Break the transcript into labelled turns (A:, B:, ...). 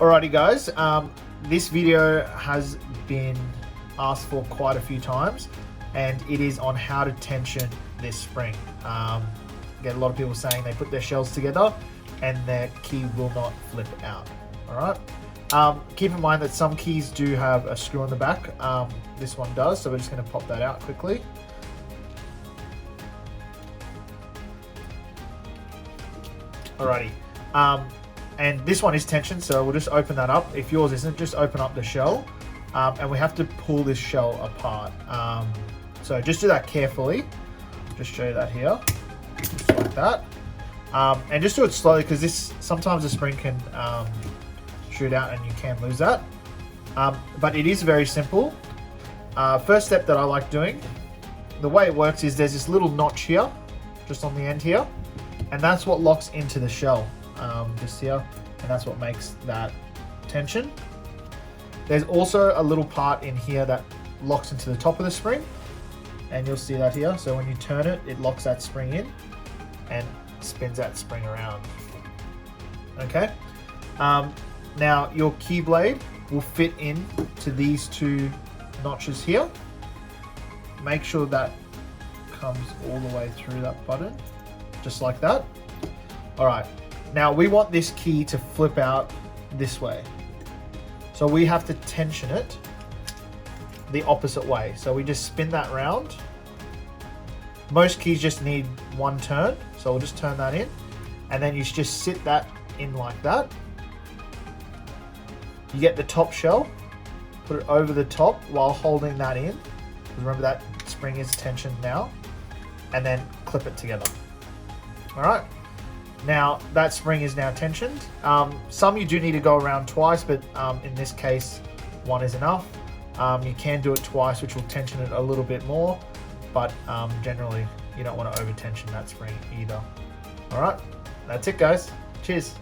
A: Alrighty guys, this video has been asked for quite a few times, and it is on how to tension this spring. Get a lot of people saying they put their shells together and their key will not flip out. Alright, keep in mind that some keys do have a screw on the back. This one does, so we're just going to pop that out quickly. Alrighty, and this one is tensioned, so we'll just open that up. If yours isn't, just open up the shell, and we have to pull this shell apart. So just do that carefully. Just show you that here, just like that, and just do it slowly because this sometimes the spring can shoot out and you can lose that. But it is very simple. First step that I like doing, the way it works is there's this little notch here, just on the end here, and that's what locks into the shell, just here, and that's what makes that tension. There's also a little part in here that locks into the top of the spring, and you'll see that here. So when you turn it, it locks that spring in and spins that spring around. Okay. Now your key blade will fit in to these two notches here. Make sure that comes all the way through that button, just like that. All right. Now we want this key to flip out this way. So we have to tension it the opposite way. So we just spin that round. Most keys just need one turn. So we'll just turn that in, and then you just sit that in like that. You get the top shell, put it over the top while holding that in. Remember that spring is tensioned now, and then clip it together. All right. Now that spring is now tensioned. Some you do need to go around twice, but in this case, one is enough. You can do it twice, which will tension it a little bit more, but generally you don't want to over tension that spring either. All right, that's it guys. Cheers.